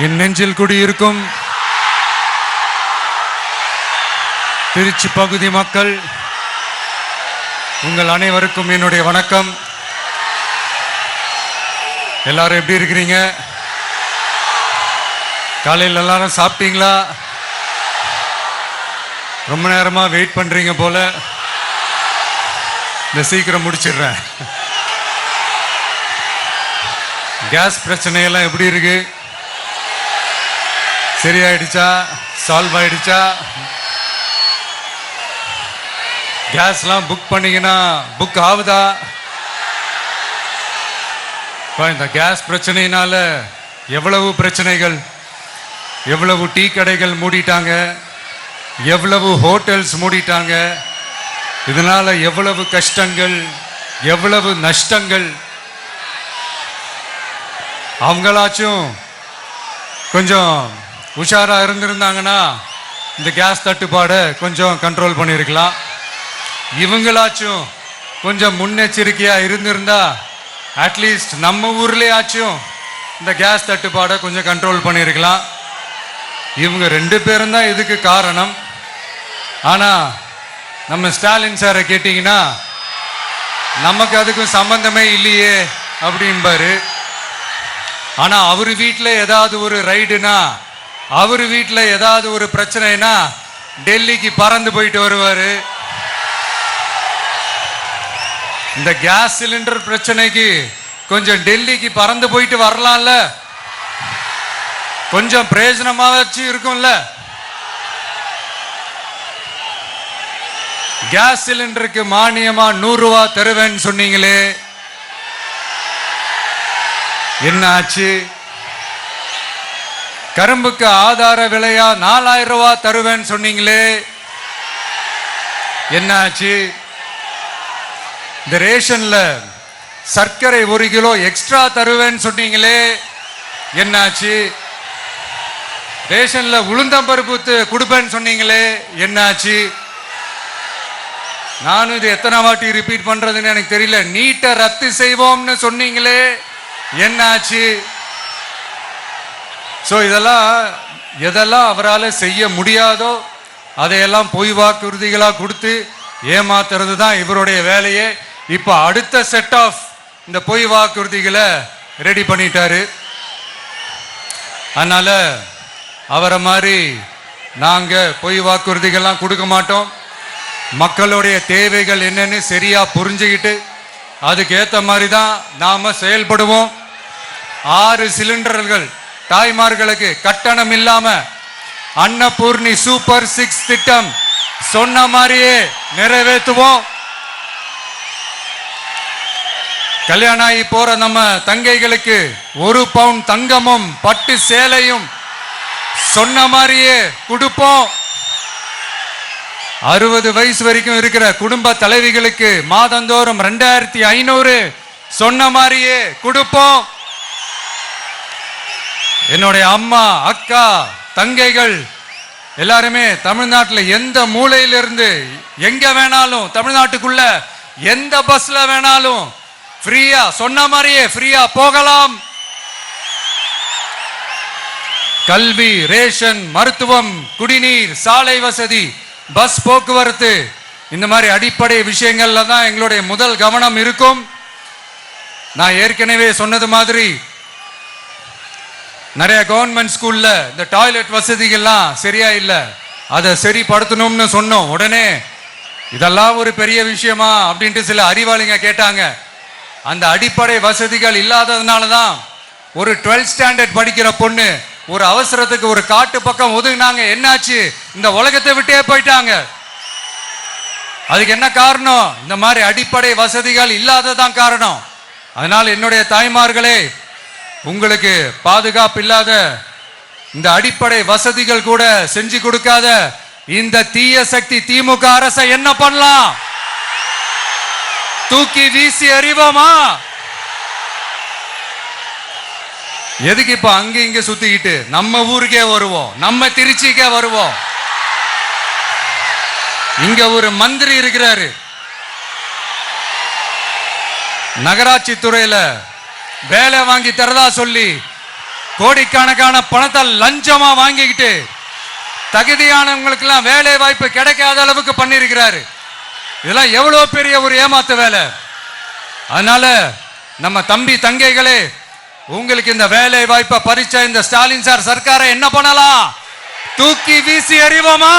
என் நெஞ்சில் குடியிருக்கும் திருச்சி பகுதி மக்கள் உங்கள் அனைவருக்கும் என்னுடைய வணக்கம். எல்லாரும் எப்படி இருக்கிறீங்க? காலையில் எல்லாரும் சாப்பிட்டீங்களா? ரொம்ப நேரமா வெயிட் பண்றீங்க போல. இந்த சீக்கிரம் முடிச்சிடுறேன். கேஸ் பிரச்சனையெல்லாம் எப்படி இருக்கு? சரியாயிடுச்சா? சால்வ் ஆயிடுச்சா? கேஸ்லாம் புக் பண்ணீங்கன்னா புக் ஆகுதா? இந்த கேஸ் பிரச்சனையினால எவ்வளவு பிரச்சனைகள், எவ்வளவு டீ கடைகள் மூடிட்டாங்க, எவ்வளவு ஹோட்டல்ஸ் மூடிட்டாங்க, இதனால எவ்வளவு கஷ்டங்கள், எவ்வளவு நஷ்டங்கள். அவங்களாச்சும் கொஞ்சம் உஷாரா இருந்திருந்தாங்கன்னா இந்த கேஸ் தட்டுப்பாடை கொஞ்சம் கண்ட்ரோல் பண்ணியிருக்கலாம். இவங்களாச்சும் கொஞ்சம் முன்னெச்சரிக்கையா இருந்திருந்தா அட்லீஸ்ட் நம்ம ஊர்லயாச்சும் இந்த கேஸ் தட்டுப்பாடை கொஞ்சம் கண்ட்ரோல் பண்ணியிருக்கலாம். இவங்க 2 பேரும் தான் இதுக்கு காரணம். ஆனா நம்ம ஸ்டாலின் சாரை கேட்டீங்கன்னா நமக்கு அதுக்கும் சம்பந்தமே இல்லையே அப்படின்பாரு. ஆனா அவர் வீட்டில் ஏதாவது ஒரு ரைடுனா, அவர் வீட்டில் ஏதாவது ஒரு பிரச்சனைனா டெல்லிக்கு பறந்து போயிட்டு வருவாரு. இந்த கேஸ் சிலிண்டர் பிரச்சனைக்கு கொஞ்சம் டெல்லிக்கு பறந்து போயிட்டு வரலாம்ல, கொஞ்சம் பிரயோஜனமா வச்சு இருக்கும்ல. கேஸ் சிலிண்டருக்கு மானியமா 100 ரூபாய் தருவேன்னு சொன்னீங்களே, என்ன ஆச்சு? கரும்புக்கு ஆதார விலையா 4000 ரூபாய் தருவேன்னு சொன்னீங்களே, என்ன ஆச்சு? இந்த ரேஷன்ல சர்க்கரை 1 கிலோ எக்ஸ்ட்ரா தருவேன்னு சொன்னீங்களே, என்னாச்சு? ரேஷன்ல உளுந்தம்பருப்பு கொடுப்பேன்னு சொன்னீங்களே, என்னாச்சு? நானும் இது எத்தனை வாட்டி ரிப்பீட் பண்றதுன்னு எனக்கு தெரியல. நீட்டை ரத்து செய்வோம்னு சொன்னீங்களே, என்னாச்சு? சோ எதெல்லாம் அவரால் செய்ய முடியாதோ அதையெல்லாம் பொய் வாக்குறுதிகளா கொடுத்து ஏமாத்துறது தான் இவருடைய வேலையே. இப்ப அடுத்த செட் ஆஃப் இந்த பொய் வாக்குறுதிகளை ரெடி பண்ணிட்டாரு. அதனால அவரை மாதிரி நாங்க பொய் வாக்குறுதிகள்லாம் கொடுக்க மாட்டோம். மக்களுடைய தேவைகள் என்னன்னு சரியா புரிஞ்சுக்கிட்டு அதுக்கேற்ற மாதிரி தான் நாம செயல்படுவோம். 6 சிலிண்டர்கள் தாய்மார்களுக்கு கட்டணம் இல்லாம அன்னபூர்ணி சூப்பர் 6 திட்டம் சொன்ன மாதிரியே நிறைவேற்றுவோம். கல்யாணம் ஆகி போற நம்ம தங்கைகளுக்கு 1 பவுன் தங்கமும் பட்டு சேலையும் சொன்ன மாதிரியே கொடுப்போம். 60 வயசு வரைக்கும் இருக்கிற குடும்ப தலைவிகளுக்கு மாதந்தோறும் 2500 சொன்ன மாதிரியே கொடுப்போம். என்னுடைய அம்மா, அக்கா, தங்கைகள் எல்லாருமே தமிழ்நாட்டில் எந்த மூலையிலிருந்து எங்க வேணாலும், தமிழ்நாட்டுக்குள்ள எந்த பஸ்ல வேணாலும் ஃப்ரீயா சொன்ன மாதிரியே ஃப்ரீயா போகலாம். கல்வி, ரேஷன், மருத்துவம், குடிநீர், சாலை வசதி, பஸ் போக்குவரத்து, இந்த மாதிரி அடிப்படை விஷயங்கள்ல தான் எங்களுடைய முதல் கவனம் இருக்கும். நான் ஏற்கனவே சொன்னது மாதிரி நிறைய கவர்மெண்ட் ஸ்கூல்ல இந்த டாய்லெட் வசதிகள்லாம் சரியா இல்ல, அதை சரிப்படுத்தணும்னு சொன்னோம். உடனே இதெல்லாம் ஒரு பெரிய விஷயமா அப்படின்ட்டு சில அறிவாளிங்க கேட்டாங்க. அந்த அடிப்படை வசதிகள் இல்லாததுனால தான் ஒரு 12th ஸ்டாண்டர்ட் படிக்கிற பொண்ணு ஒரு அவசரத்துக்கு ஒரு காட்டு பக்கம் ஒதுங்கினாங்க. என்னாச்சு? இந்த உலகத்தை விட்டே போயிட்டாங்க. அதுக்கு என்ன காரணம்? இந்த மாதிரி அடிப்படை வசதிகள் இல்லாததான் காரணம். அதனால என்னுடைய தாய்மார்களே, உங்களுக்கு பாதுகாப்பு இல்லாத இந்த அடிப்படை வசதிகள் கூட செஞ்சு கொடுக்காத இந்த தீய சக்தி திமுக அரசை என்ன பண்ணலாம்? தூக்கி வீசி அறிவோமா? எதுக்கு இப்ப அங்க இங்க சுத்திக்கிட்டு நம்ம ஊருக்கே வருவோம், நம்ம திருச்சிக்கே வருவோம். இங்க ஒரு மந்திரி இருக்கிறாரு, நகராட்சி துறையில வேலை வாங்கி தரதா சொல்லி கோடிக்கணக்கான பணத்தை லஞ்சமா வாங்கிக்கிட்டு தகுதியானவங்களுக்கு எல்லாம் வேலை வாய்ப்பு கிடைக்காத அளவுக்கு பண்ணிருக்கிறாரு. இதெல்லாம் எவ்வளவு பெரிய ஒரு ஏமாத்து வேலை. அதனால நம்ம தம்பி தங்கைகளே, உங்களுக்கு இந்த வேலை வாய்ப்பை பறிச்ச இந்த ஸ்டாலின் சார் சர்க்காரை என்ன பண்ணலாம்? தூக்கி வீசி எறிவோமா?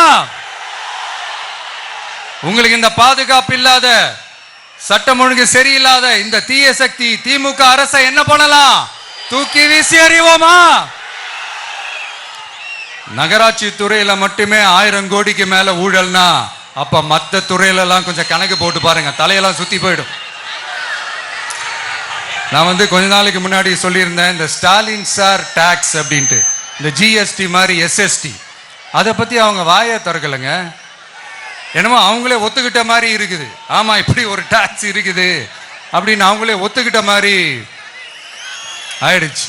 உங்களுக்கு இந்த பாதுகாப்பு இல்லாத, சட்டம் ஒழுங்கு சரியில்லாத இந்த தீய சக்தி திமுக அரசை என்ன பண்ணலாம்? தூக்கி வீசி எறிவோமா? நகராட்சி துறையில மட்டுமே 1000 கோடிக்கு மேல ஊழல்னா அப்ப மத்த துறையில எல்லாம் கொஞ்சம் கணக்கு போட்டு பாருங்க, தலையெல்லாம் சுத்தி போயிடும். நான் கொஞ்ச நாளைக்கு முன்னாடி சொல்லியிருந்தேன், இந்த ஸ்டாலின் சார் டாக்ஸ் அப்படின்ட்டு, இந்த ஜிஎஸ்டி மாதிரி எஸ்எஸ்டி, அதை பத்தி அவங்க வாயை திறக்கலைங்க. என்னமோ அவங்களே ஒத்துக்கிட்ட மாதிரி இருக்குது. ஆமா, இப்படி ஒரு டாக்ஸ் இருக்குது அப்படின்னு அவங்களே ஒத்துக்கிட்ட மாதிரி ஆயிடுச்சு.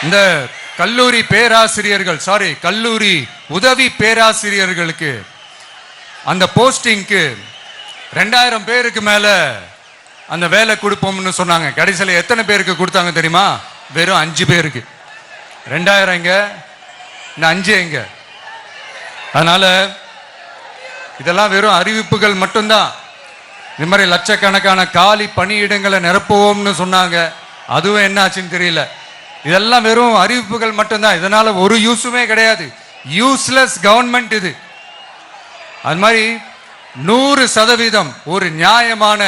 இந்த கல்லூரி பேராசிரியர்கள், கல்லூரி உதவி பேராசிரியர்களுக்கு அந்த போஸ்டிங்க்கு 2000 பேருக்கு மேல அந்த வேலை கொடுப்போம்னு சொன்னாங்க. கடைசியில் எத்தனை பேருக்கு கொடுத்தாங்க தெரியுமா? வெறும் 5 பேருக்கு. 2000 எங்க, இந்த 5 எங்க? அதனால இதெல்லாம் வெறும் அறிவிப்புகள் மட்டும்தான். இது மாதிரி லட்சக்கணக்கான காலி பணியிடங்களை நிரப்புவோம்னு சொன்னாங்க, அதுவும் என்ன ஆச்சுன்னு தெரியல. இதெல்லாம் வெறும் அறிவிப்புகள் மட்டும்தான். இதனால ஒரு யூஸுமே கிடையாது. யூஸ்லெஸ் கவர்மெண்ட் இது. அது மாதிரி 100% ஒரு நியாயமான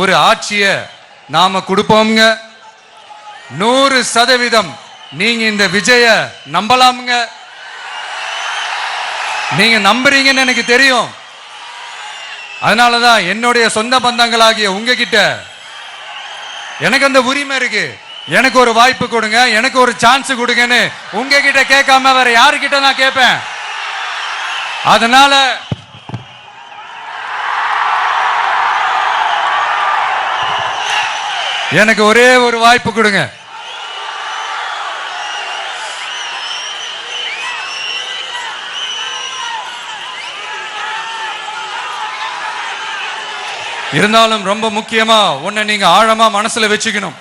ஒரு ஆட்சியை நாம கொடுப்போம்ங்க. 100% நீங்க இந்த விஜய நம்பலாமுங்க. நீங்க நம்புறீங்கன்னு எனக்கு தெரியும். அதனாலதான் என்னுடைய சொந்த பந்தங்களாகிய உங்ககிட்ட எனக்கு அந்த உரிமை இருக்கு. எனக்கு ஒரு வாய்ப்பு கொடுங்க, எனக்கு ஒரு சான்ஸ் கொடுங்கன்னு உங்ககிட்ட கேட்காம வேற யாருக்கிட்ட நான் கேட்பேன்? அதனால எனக்கு ஒரே ஒரு வாய்ப்பு கொடுங்க. இருந்தாலும் ரொம்ப முக்கியமா ஒன்ன நீங்க ஆழமா மனசுல வச்சுக்கணும்.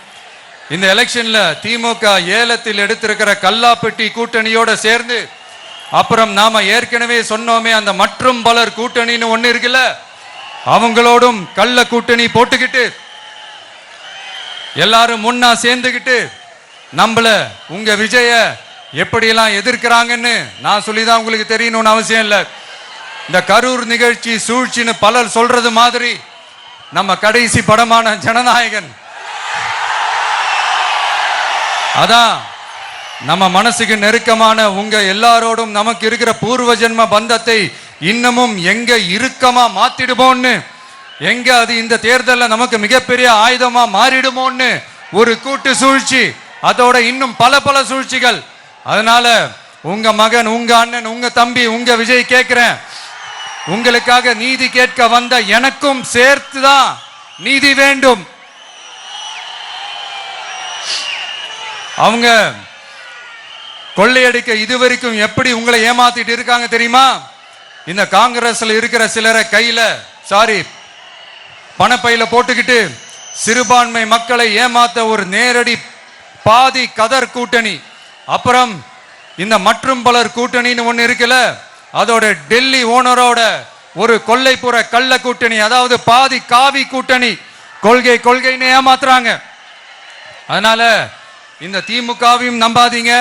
இந்த எலெக்ஷன்ல திமுக ஏலத்தில் எடுத்திருக்கிற கல்லாப்பெட்டி கூட்டணியோட சேர்ந்து, அப்புறம் நாம ஏற்கனவே சொன்னோமே அந்த மற்றும் பலர் கூட்டணின்னு ஒண்ணு இருக்குல்ல, அவங்களோடும் கள்ள கூட்டணி போட்டுக்கிட்டு எல்லாரும் முன்னா சேர்ந்துக்கிட்டு நம்மள உங்க விஜய எப்படியெல்லாம் எதிர்க்கிறாங்கன்னு நான் சொல்லிதான் உங்களுக்கு தெரியணும்னு அவசியம் இல்லை. இந்த கரூர் நிகழ்ச்சி சூழ்ச்சின்னு பலர் சொல்றது மாதிரி நம்ம கடைசி படமான ஜனநாயகன், அதான் நம்ம மனசுக்கு நெருக்கமான உங்க எல்லாரோடும் நமக்கு இருக்கிற பூர்வ ஜென்ம பந்தத்தை இன்னமும் எங்க இறுக்கமா மாத்திடுமோன்னு, எங்க அது இந்த தேர்தலில் நமக்கு மிகப்பெரிய ஆயுதமா மாறிடுமோன்னு ஒரு கூட்டு சூழ்ச்சி, அதோட இன்னும் பல பல சூழ்ச்சிகள். அதனால உங்க மகன், உங்க அண்ணன், உங்க தம்பி, உங்க விஜய் கேட்கிறேன், உங்களுக்காக நீதி கேட்க வந்த எனக்கும் சேர்த்துதான் நீதி வேண்டும். அவங்க கொள்ளையடிக்க இதுவரைக்கும் எப்படி உங்களை ஏமாத்திட்டு இருக்காங்க தெரியுமா? இந்த காங்கிரஸ்ல இருக்கிற சிலரை கையில பணப்பையில போட்டுக்கிட்டு சிறுபான்மை மக்களை ஏமாத்த ஒரு நேரடி பாதி கதர் கூட்டணி, அப்புறம் இந்த மற்றும் பலர் கூட்டணின்னு ஒண்ணு இருக்குல்ல, அதோட டெல்லி ஓனரோட ஒரு கொள்ளைப்புற கள்ள கூட்டணி, அதாவது பாதி காவி கூட்டணி. கொள்கைன்னு ஏமாத்துறாங்க. அதனால இந்த திமுகவையும் நம்பாதீங்க,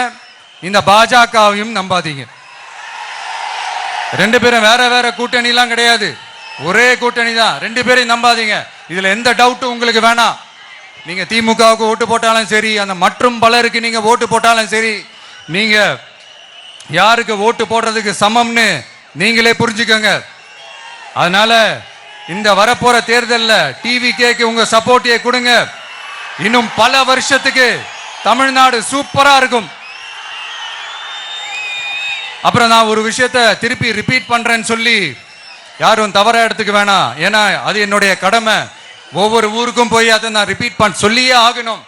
இந்த பாஜகவையும் நம்பாதீங்க. 2 பேரும் வேற வேற கூட்டணி எல்லாம் கிடையாது, ஒரே கூட்டணி தான். 2 பேரையும் நம்பாதீங்க. இதுல எந்த டவுட்டும் உங்களுக்கு வேணாம். நீங்க திமுகவுக்கு ஓட்டு போட்டாலும் சரி, அந்த மற்றும் பலருக்கு நீங்க ஓட்டு போட்டாலும் சரி, நீங்க யாருக்கு ஓட்டு போடுறதுக்கு சமம்னு நீங்களே புரிஞ்சுக்கோங்க. அதனால இந்த வரப்போற தேர்தலில் டிவிகேக்கு உங்க சப்போர்ட்டியை கொடுங்க. இன்னும் பல வருஷத்துக்கு தமிழ்நாடு சூப்பரா இருக்கும். அப்புறம் நான் ஒரு விஷயத்தை திருப்பி ரிப்பீட் பண்றேன்னு சொல்லி யாரும் தவறா எடுத்துக்க வேணாம். ஏன்னா அது என்னுடைய கடமை. ஒவ்வொரு ஊருக்கும் போய் அதை நான் ரிப்பீட் சொல்லியே ஆகணும்.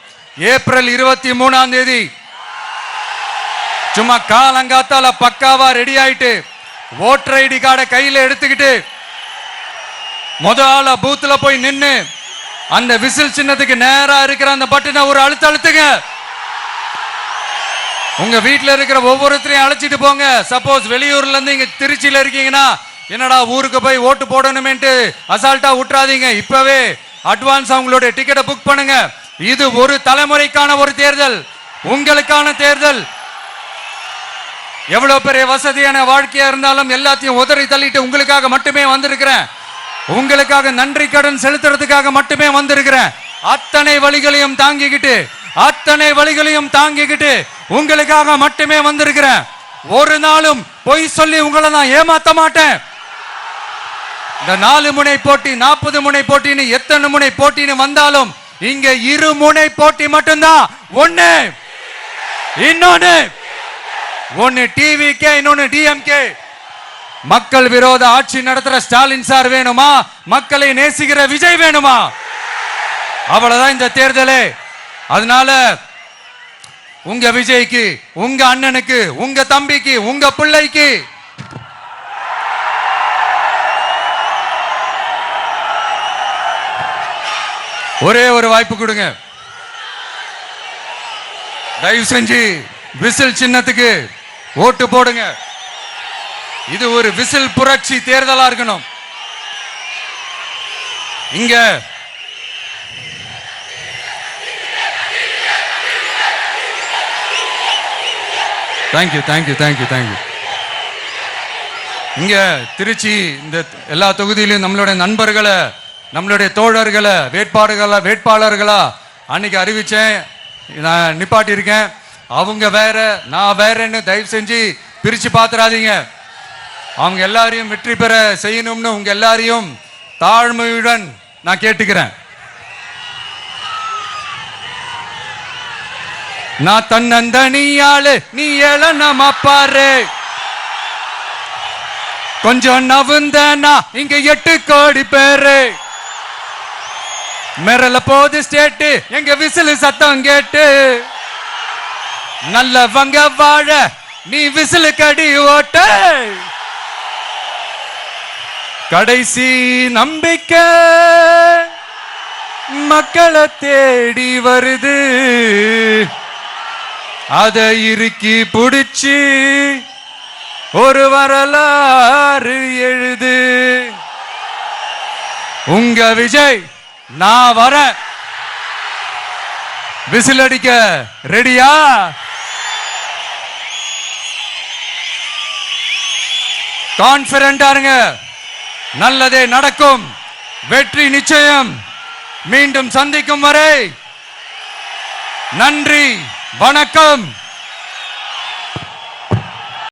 ஏப்ரல் 23ஆம் தேதி சும்மா காலங்காத்தால பக்காவா ரெடி ஆயிட்டு ஓட்டர் ஐடி கார்டை கையில எடுத்துக்கிட்டு முதல்ல பூத்துல போய் நின்னு அந்த விசில் சின்னத்துக்கு நேரா இருக்கிற அந்த பட்டனை ஒரு அழுத்துங்க. உங்க வீட்டுல இருக்கிற ஒவ்வொருத்தரையும் அழைச்சிட்டு போங்க. சப்போஸ் வெளியூர்ல இருந்து இங்க திருச்சியில இருக்கீங்கன்னா என்னடா ஊருக்கு போய் ஓட்டு போடணுமேன்ட்டு அசால்ட்டா விட்டுறாதீங்க. இப்பவே அட்வான்ஸ் அவங்களுடைய டிக்கெட்டை புக் பண்ணுங்க. இது ஒரு தலைமுறைக்கான ஒரு தேர்தல், உங்களுக்கான தேர்தல். எவ்வளவு பெரிய வசதியான வாழ்க்கையா இருந்தாலும் எல்லாத்தையும் உதறி தள்ளிட்டு உங்களுக்காக மட்டுமே வந்திருக்கிறேன். உங்களுக்காக நன்றி கடன் செலுத்துறதுக்காக மட்டுமே வந்திருக்கிறேன். அத்தனை வழிகளையும் தாங்கிக்கிட்டு உங்களுக்காக மட்டுமே வந்திருக்கிறேன். ஒரு நாளும் பொய் சொல்லி உங்களை நான் ஏமாத்த மாட்டேன். இந்த 4 முனை போட்டி 40 முனை போட்டின்னு எத்தனை முனை போட்டின்னு வந்தாலும் இங்க 2 முனை போட்டி மட்டும்தான். ஒன்னு டிவிகே, இன்னொன்னு டிஎம்கே. மக்கள் விரோத ஆட்சி நடத்துற ஸ்டாலின் சார் வேணுமா, மக்களை நேசிக்கிற விஜய் வேணுமா? அவ்வளவுதான் இந்த தேர்தலே. அதனால உங்க விஜய்க்கு, உங்க அண்ணனுக்கு, உங்க தம்பிக்கு, உங்க பிள்ளைக்கு ஒரே ஒரு வாய்ப்பு கொடுங்க. தயவு செஞ்சு விசில் சின்னத்துக்கு ஓட்டு போடுங்க. இது ஒரு விசில் புரட்சி தேர்தலா இருக்கணும். இங்க தேங்க்யூ. இங்க திருச்சி இந்த எல்லா தொகுதியிலும் நம்மளுடைய நண்பர்களை, நம்மளுடைய தோழர்களை வேட்பாளர்களா அன்னைக்கு அறிவிச்சேன், நான் நிப்பாட்டி இருக்கேன். அவங்க வேற, நான் வேறன்னு தயவு செஞ்சு பிரிச்சு பாத்துறாதீங்க. அவங்க எல்லாரையும் வெற்றி பெற செய்யணும்னு உங்க எல்லாரையும் தாழ்மையுடன் நான் கேட்டுக்கிறேன். நான் தன்னந்தனியாளு, நீ ஏளனமா பாரு. கொஞ்சம் நவுந்தனா இங்க 8 கோடி பேரு. மிரல போது ஸ்டேட்டு எங்க விசில் சத்தம் கேட்டு. நல்லவங்க வாழ நீ விசில் கடி ஓட்ட. கடைசி நம்பிக்கை மக்களை தேடி வருது. அதை இறுக்கி புடிச்சு ஒரு வரலாறு எழுது. உங்க விஜய் நான் வர. விசில் அடிக்க ரெடியா? கான்பிடண்டா இருங்க. நல்லதே நடக்கும். வெற்றி நிச்சயம். மீண்டும் சந்திக்கும் வரை நன்றி, வணக்கம்.